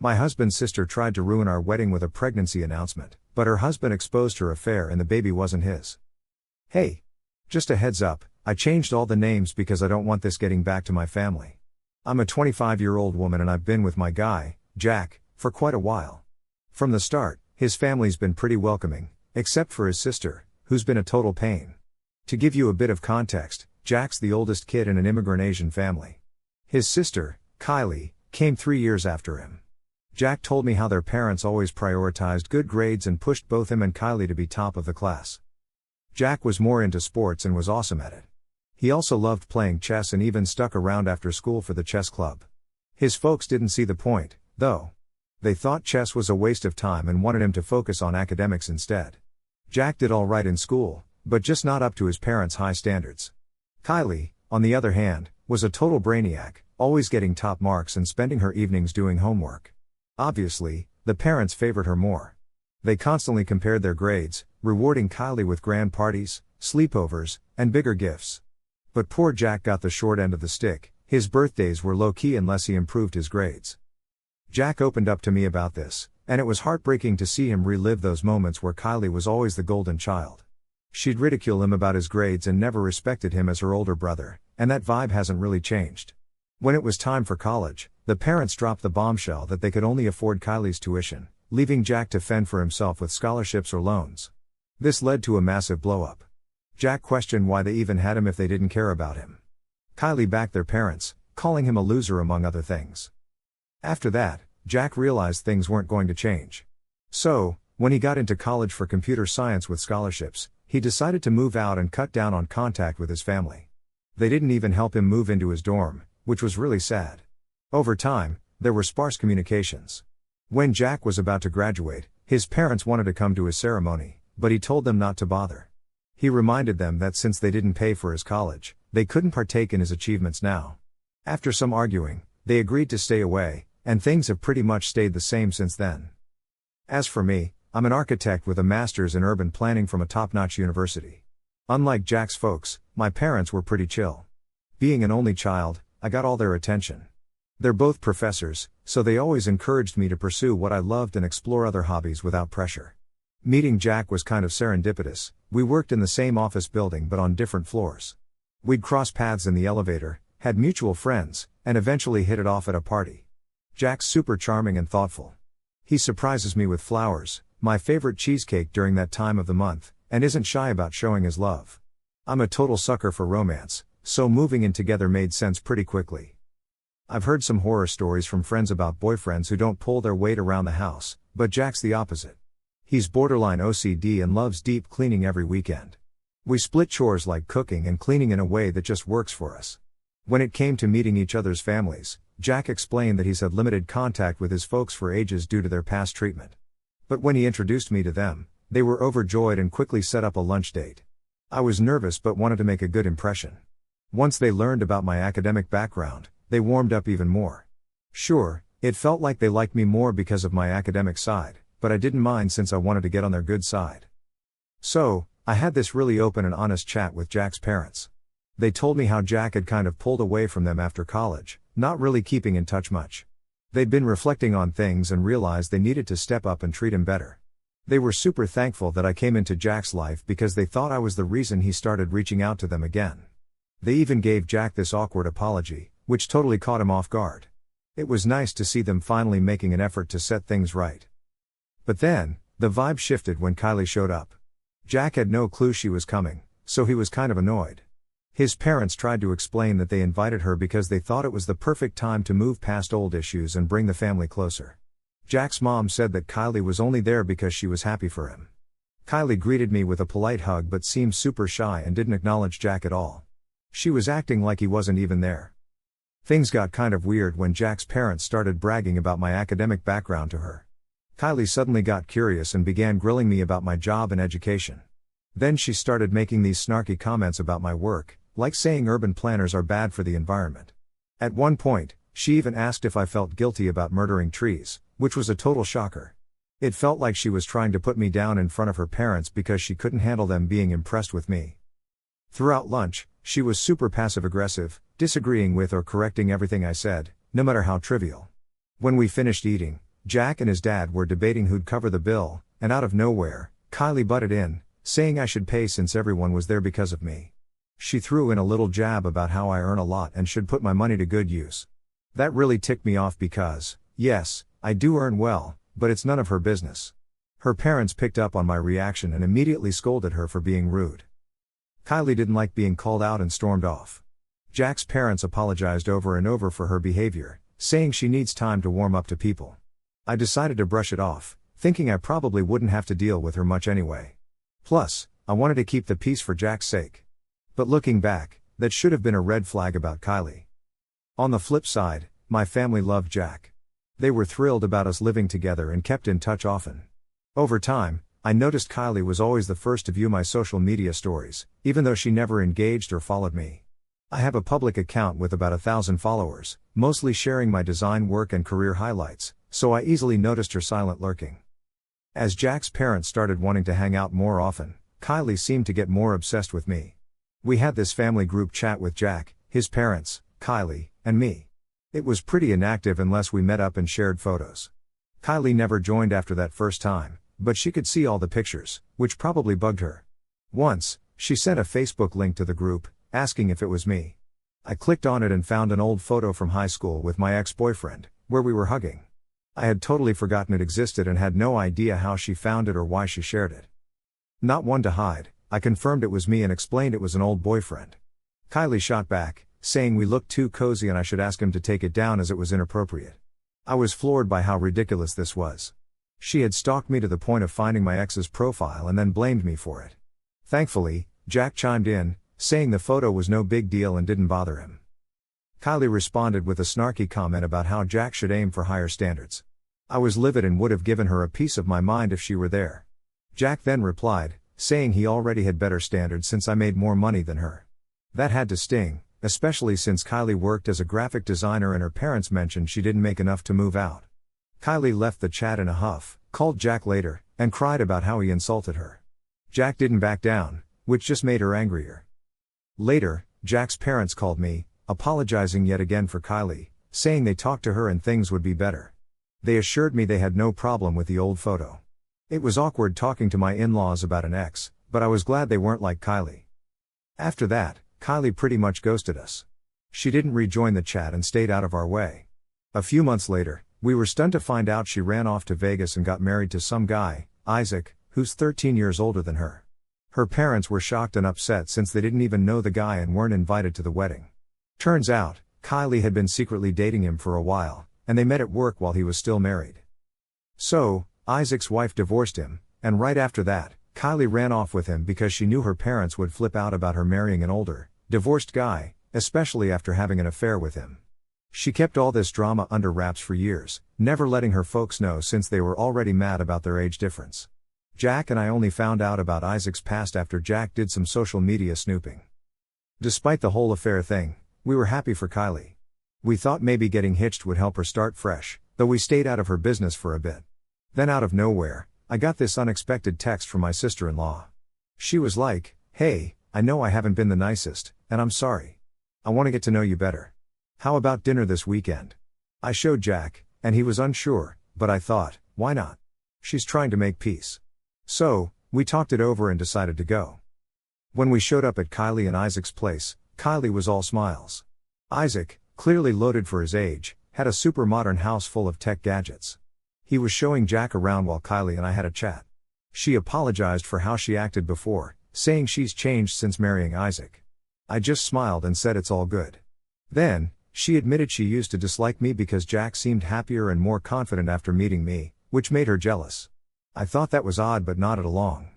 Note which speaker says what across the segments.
Speaker 1: My husband's sister tried to ruin our wedding with a pregnancy announcement, but her husband exposed her affair and the baby wasn't his. Hey! Just a heads up, I changed all the names because I don't want this getting back to my family. I'm a 25-year-old woman and I've been with my guy, Jack, for quite a while. From the start, his family's been pretty welcoming, except for his sister, who's been a total pain. To give you a bit of context, Jack's the oldest kid in an immigrant Asian family. His sister, Kylie, came 3 years after him. Jack told me how their parents always prioritized good grades and pushed both him and Kylie to be top of the class. Jack was more into sports and was awesome at it. He also loved playing chess and even stuck around after school for the chess club. His folks didn't see the point, though. They thought chess was a waste of time and wanted him to focus on academics instead. Jack did all right in school, but just not up to his parents' high standards. Kylie, on the other hand, was a total brainiac, always getting top marks and spending her evenings doing homework. Obviously, the parents favored her more. They constantly compared their grades, rewarding Kylie with grand parties, sleepovers, and bigger gifts. But poor Jack got the short end of the stick. His birthdays were low-key unless he improved his grades. Jack opened up to me about this, and it was heartbreaking to see him relive those moments where Kylie was always the golden child. She'd ridicule him about his grades and never respected him as her older brother, and that vibe hasn't really changed. When it was time for college, the parents dropped the bombshell that they could only afford Kylie's tuition, leaving Jack to fend for himself with scholarships or loans. This led to a massive blow-up. Jack questioned why they even had him if they didn't care about him. Kylie backed their parents, calling him a loser among other things. After that, Jack realized things weren't going to change. So, when he got into college for computer science with scholarships, he decided to move out and cut down on contact with his family. They didn't even help him move into his dorm, which was really sad. Over time, there were sparse communications. When Jack was about to graduate, his parents wanted to come to his ceremony, but he told them not to bother. He reminded them that since they didn't pay for his college, they couldn't partake in his achievements now. After some arguing, they agreed to stay away, and things have pretty much stayed the same since then. As for me, I'm an architect with a master's in urban planning from a top-notch university. Unlike Jack's folks, my parents were pretty chill. Being an only child, I got all their attention. They're both professors, so they always encouraged me to pursue what I loved and explore other hobbies without pressure. Meeting Jack was kind of serendipitous. We worked in the same office building but on different floors. We'd cross paths in the elevator, had mutual friends, and eventually hit it off at a party. Jack's super charming and thoughtful. He surprises me with flowers, my favorite cheesecake during that time of the month, and isn't shy about showing his love. I'm a total sucker for romance, so moving in together made sense pretty quickly. I've heard some horror stories from friends about boyfriends who don't pull their weight around the house, but Jack's the opposite. He's borderline OCD and loves deep cleaning every weekend. We split chores like cooking and cleaning in a way that just works for us. When it came to meeting each other's families, Jack explained that he's had limited contact with his folks for ages due to their past treatment. But when he introduced me to them, they were overjoyed and quickly set up a lunch date. I was nervous but wanted to make a good impression. Once they learned about my academic background, they warmed up even more. Sure, it felt like they liked me more because of my academic side, but I didn't mind since I wanted to get on their good side. So, I had this really open and honest chat with Jack's parents. They told me how Jack had kind of pulled away from them after college, not really keeping in touch much. They'd been reflecting on things and realized they needed to step up and treat him better. They were super thankful that I came into Jack's life because they thought I was the reason he started reaching out to them again. They even gave Jack this awkward apology, which totally caught him off guard. It was nice to see them finally making an effort to set things right. But then, the vibe shifted when Kylie showed up. Jack had no clue she was coming, so he was kind of annoyed. His parents tried to explain that they invited her because they thought it was the perfect time to move past old issues and bring the family closer. Jack's mom said that Kylie was only there because she was happy for him. Kylie greeted me with a polite hug but seemed super shy and didn't acknowledge Jack at all. She was acting like he wasn't even there. Things got kind of weird when Jack's parents started bragging about my academic background to her. Kylie suddenly got curious and began grilling me about my job and education. Then she started making these snarky comments about my work, like saying urban planners are bad for the environment. At one point, she even asked if I felt guilty about murdering trees, which was a total shocker. It felt like she was trying to put me down in front of her parents because she couldn't handle them being impressed with me. Throughout lunch, she was super passive-aggressive, disagreeing with or correcting everything I said, no matter how trivial. When we finished eating, Jack and his dad were debating who'd cover the bill, and out of nowhere, Kylie butted in, saying I should pay since everyone was there because of me. She threw in a little jab about how I earn a lot and should put my money to good use. That really ticked me off because, yes, I do earn well, but it's none of her business. Her parents picked up on my reaction and immediately scolded her for being rude. Kylie didn't like being called out and stormed off. Jack's parents apologized over and over for her behavior, saying she needs time to warm up to people. I decided to brush it off, thinking I probably wouldn't have to deal with her much anyway. Plus, I wanted to keep the peace for Jack's sake. But looking back, that should have been a red flag about Kylie. On the flip side, my family loved Jack. They were thrilled about us living together and kept in touch often. Over time, I noticed Kylie was always the first to view my social media stories, even though she never engaged or followed me. I have a public account with about 1,000 followers, mostly sharing my design work and career highlights, so I easily noticed her silent lurking. As Jack's parents started wanting to hang out more often, Kylie seemed to get more obsessed with me. We had this family group chat with Jack, his parents, Kylie, and me. It was pretty inactive unless we met up and shared photos. Kylie never joined after that first time, but she could see all the pictures, which probably bugged her. Once, she sent a Facebook link to the group, asking if it was me. I clicked on it and found an old photo from high school with my ex-boyfriend, where we were hugging. I had totally forgotten it existed and had no idea how she found it or why she shared it. Not one to hide, I confirmed it was me and explained it was an old boyfriend. Kylie shot back, saying we looked too cozy and I should ask him to take it down as it was inappropriate. I was floored by how ridiculous this was. She had stalked me to the point of finding my ex's profile and then blamed me for it. Thankfully, Jack chimed in, saying the photo was no big deal and didn't bother him. Kylie responded with a snarky comment about how Jack should aim for higher standards. I was livid and would have given her a piece of my mind if she were there. Jack then replied, saying he already had better standards since I made more money than her. That had to sting, especially since Kylie worked as a graphic designer and her parents mentioned she didn't make enough to move out. Kylie left the chat in a huff, called Jack later, and cried about how he insulted her. Jack didn't back down, which just made her angrier. Later, Jack's parents called me, apologizing yet again for Kylie, saying they talked to her and things would be better. They assured me they had no problem with the old photo. It was awkward talking to my in-laws about an ex, but I was glad they weren't like Kylie. After that, Kylie pretty much ghosted us. She didn't rejoin the chat and stayed out of our way. A few months later, we were stunned to find out she ran off to Vegas and got married to some guy, Isaac, who's 13 years older than her. Her parents were shocked and upset since they didn't even know the guy and weren't invited to the wedding. Turns out, Kylie had been secretly dating him for a while, and they met at work while he was still married. So, Isaac's wife divorced him, and right after that, Kylie ran off with him because she knew her parents would flip out about her marrying an older, divorced guy, especially after having an affair with him. She kept all this drama under wraps for years, never letting her folks know since they were already mad about their age difference. Jack and I only found out about Isaac's past after Jack did some social media snooping. Despite the whole affair thing, we were happy for Kylie. We thought maybe getting hitched would help her start fresh, though we stayed out of her business for a bit. Then out of nowhere, I got this unexpected text from my sister-in-law. She was like, "Hey, I know I haven't been the nicest, and I'm sorry. I want to get to know you better. How about dinner this weekend?" I showed Jack, and he was unsure, but I thought, why not? She's trying to make peace. So, we talked it over and decided to go. When we showed up at Kylie and Isaac's place, Kylie was all smiles. Isaac, clearly loaded for his age, had a super modern house full of tech gadgets. He was showing Jack around while Kylie and I had a chat. She apologized for how she acted before, saying she's changed since marrying Isaac. I just smiled and said it's all good. Then, she admitted she used to dislike me because Jack seemed happier and more confident after meeting me, which made her jealous. I thought that was odd but nodded along.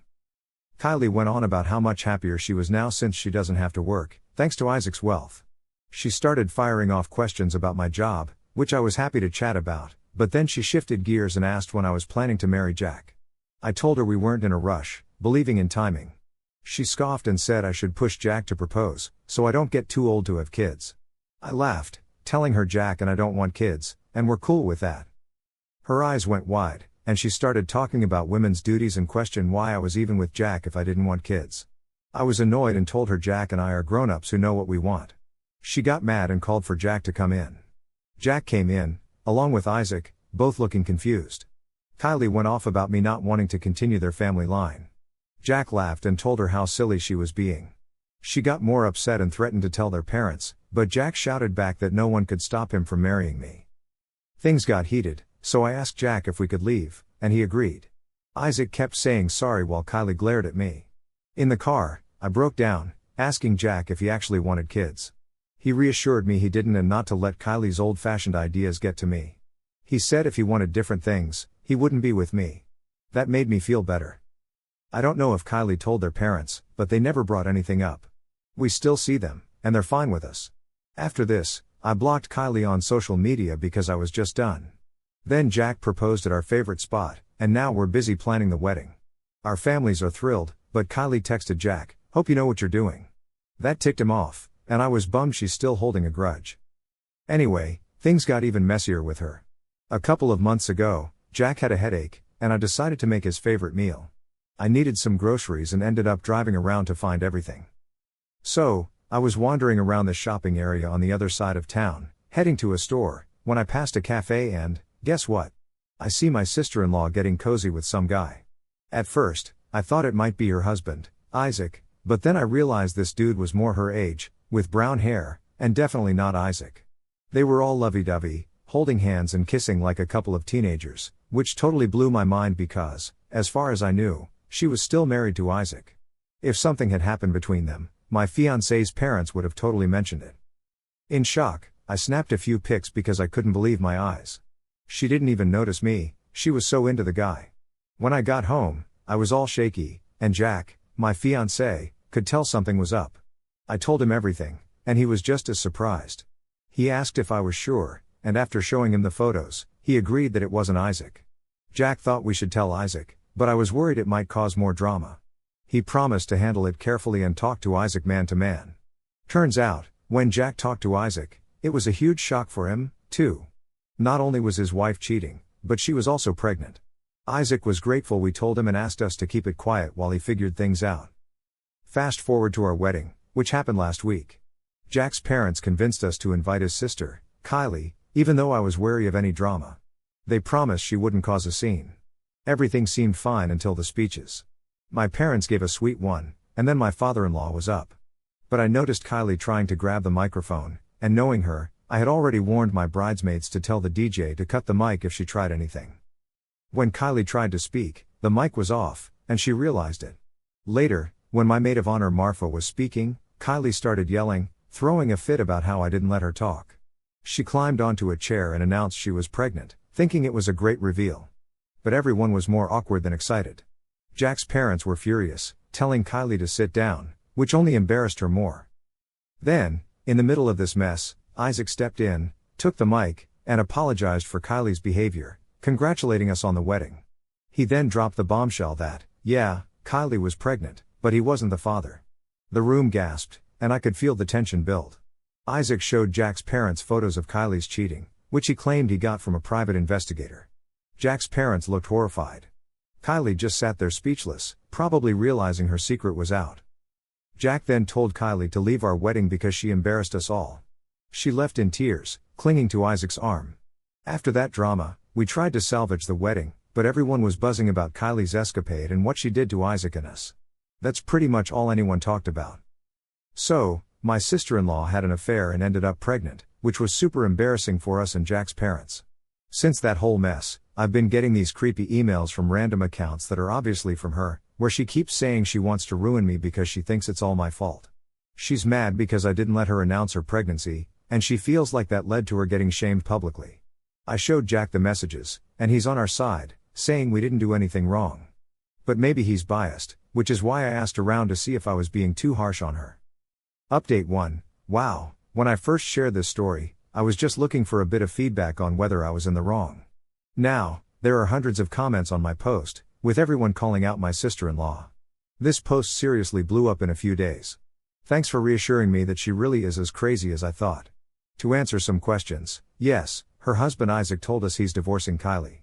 Speaker 1: Kylie went on about how much happier she was now since she doesn't have to work, thanks to Isaac's wealth. She started firing off questions about my job, which I was happy to chat about, but then she shifted gears and asked when I was planning to marry Jack. I told her we weren't in a rush, believing in timing. She scoffed and said I should push Jack to propose, so I don't get too old to have kids. I laughed, telling her Jack and I don't want kids, and we're cool with that. Her eyes went wide, and she started talking about women's duties and questioned why I was even with Jack if I didn't want kids. I was annoyed and told her Jack and I are grown-ups who know what we want. She got mad and called for Jack to come in. Jack came in, along with Isaac, both looking confused. Kylie went off about me not wanting to continue their family line. Jack laughed and told her how silly she was being. She got more upset and threatened to tell their parents, but Jack shouted back that no one could stop him from marrying me. Things got heated, so I asked Jack if we could leave, and he agreed. Isaac kept saying sorry while Kylie glared at me. In the car, I broke down, asking Jack if he actually wanted kids. He reassured me he didn't and not to let Kylie's old-fashioned ideas get to me. He said if he wanted different things, he wouldn't be with me. That made me feel better. I don't know if Kylie told their parents, but they never brought anything up. We still see them, and they're fine with us. After this, I blocked Kylie on social media because I was just done. Then Jack proposed at our favorite spot, and now we're busy planning the wedding. Our families are thrilled, but Kylie texted Jack, "Hope you know what you're doing." That ticked him off, and I was bummed she's still holding a grudge. Anyway, things got even messier with her. A couple of months ago, Jack had a headache, and I decided to make his favorite meal. I needed some groceries and ended up driving around to find everything. So, I was wandering around the shopping area on the other side of town, heading to a store, when I passed a cafe and, guess what? I see my sister-in-law getting cozy with some guy. At first, I thought it might be her husband, Isaac, but then I realized this dude was more her age, with brown hair, and definitely not Isaac. They were all lovey-dovey, holding hands and kissing like a couple of teenagers, which totally blew my mind because, as far as I knew, she was still married to Isaac. If something had happened between them, my fiancé's parents would have totally mentioned it. In shock, I snapped a few pics because I couldn't believe my eyes. She didn't even notice me, she was so into the guy. When I got home, I was all shaky, and Jack, my fiancé, could tell something was up. I told him everything, and he was just as surprised. He asked if I was sure, and after showing him the photos, he agreed that it wasn't Isaac. Jack thought we should tell Isaac, but I was worried it might cause more drama. He promised to handle it carefully and talk to Isaac man to man. Turns out, when Jack talked to Isaac, it was a huge shock for him, too. Not only was his wife cheating, but she was also pregnant. Isaac was grateful we told him and asked us to keep it quiet while he figured things out. Fast forward to our wedding, which happened last week. Jack's parents convinced us to invite his sister, Kylie, even though I was wary of any drama. They promised she wouldn't cause a scene. Everything seemed fine until the speeches. My parents gave a sweet one, and then my father-in-law was up. But I noticed Kylie trying to grab the microphone, and knowing her, I had already warned my bridesmaids to tell the DJ to cut the mic if she tried anything. When Kylie tried to speak, the mic was off, and she realized it. Later, when my maid of honor Marfa was speaking, Kylie started yelling, throwing a fit about how I didn't let her talk. She climbed onto a chair and announced she was pregnant, thinking it was a great reveal. But everyone was more awkward than excited. Jack's parents were furious, telling Kylie to sit down, which only embarrassed her more. Then, in the middle of this mess, Isaac stepped in, took the mic, and apologized for Kylie's behavior, congratulating us on the wedding. He then dropped the bombshell that, yeah, Kylie was pregnant, but he wasn't the father. The room gasped, and I could feel the tension build. Isaac showed Jack's parents photos of Kylie's cheating, which he claimed he got from a private investigator. Jack's parents looked horrified. Kylie just sat there speechless, probably realizing her secret was out. Jack then told Kylie to leave our wedding because she embarrassed us all. She left in tears, clinging to Isaac's arm. After that drama, we tried to salvage the wedding, but everyone was buzzing about Kylie's escapade and what she did to Isaac and us. That's pretty much all anyone talked about. So, my sister-in-law had an affair and ended up pregnant, which was super embarrassing for us and Jack's parents. Since that whole mess, I've been getting these creepy emails from random accounts that are obviously from her, where she keeps saying she wants to ruin me because she thinks it's all my fault. She's mad because I didn't let her announce her pregnancy, and she feels like that led to her getting shamed publicly. I showed Jack the messages, and he's on our side, saying we didn't do anything wrong. But maybe he's biased, which is why I asked around to see if I was being too harsh on her. Update 1. Wow, when I first shared this story, I was just looking for a bit of feedback on whether I was in the wrong. Now, there are hundreds of comments on my post, with everyone calling out my sister-in-law. This post seriously blew up in a few days. Thanks for reassuring me that she really is as crazy as I thought. To answer some questions, yes, her husband Isaac told us he's divorcing Kylie.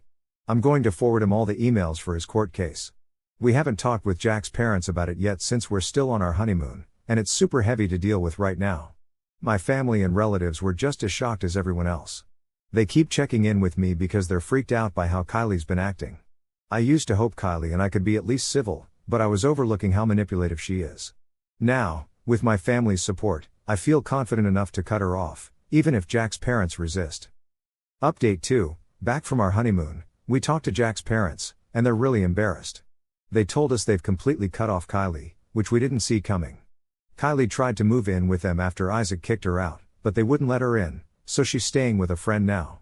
Speaker 1: I'm going to forward him all the emails for his court case. We haven't talked with Jack's parents about it yet since we're still on our honeymoon, and it's super heavy to deal with right now. My family and relatives were just as shocked as everyone else. They keep checking in with me because they're freaked out by how Kylie's been acting. I used to hope Kylie and I could be at least civil, but I was overlooking how manipulative she is. Now, with my family's support, I feel confident enough to cut her off, even if Jack's parents resist. Update 2, back from our honeymoon, we talked to Jack's parents, and they're really embarrassed. They told us they've completely cut off Kylie, which we didn't see coming. Kylie tried to move in with them after Isaac kicked her out, but they wouldn't let her in, so she's staying with a friend now.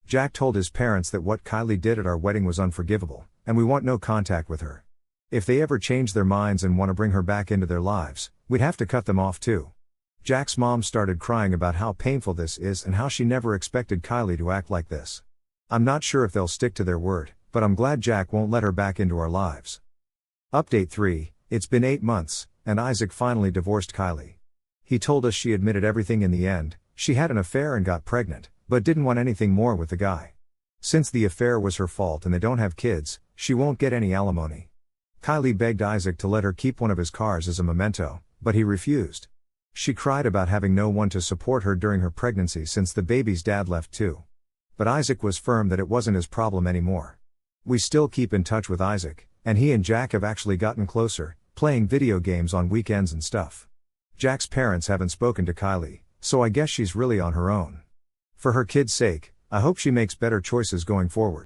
Speaker 1: Jack told his parents that what Kylie did at our wedding was unforgivable, and we want no contact with her. If they ever change their minds and want to bring her back into their lives, we'd have to cut them off too. Jack's mom started crying about how painful this is and how she never expected Kylie to act like this. I'm not sure if they'll stick to their word, but I'm glad Jack won't let her back into our lives. Update 3, it's been 8 months, and Isaac finally divorced Kylie. He told us she admitted everything in the end, she had an affair and got pregnant, but didn't want anything more with the guy. Since the affair was her fault and they don't have kids, she won't get any alimony. Kylie begged Isaac to let her keep one of his cars as a memento, but he refused. She cried about having no one to support her during her pregnancy since the baby's dad left too. But Isaac was firm that it wasn't his problem anymore. We still keep in touch with Isaac, and he and Jack have actually gotten closer, playing video games on weekends and stuff. Jack's parents haven't spoken to Kylie, so I guess she's really on her own. For her kid's sake, I hope she makes better choices going forward.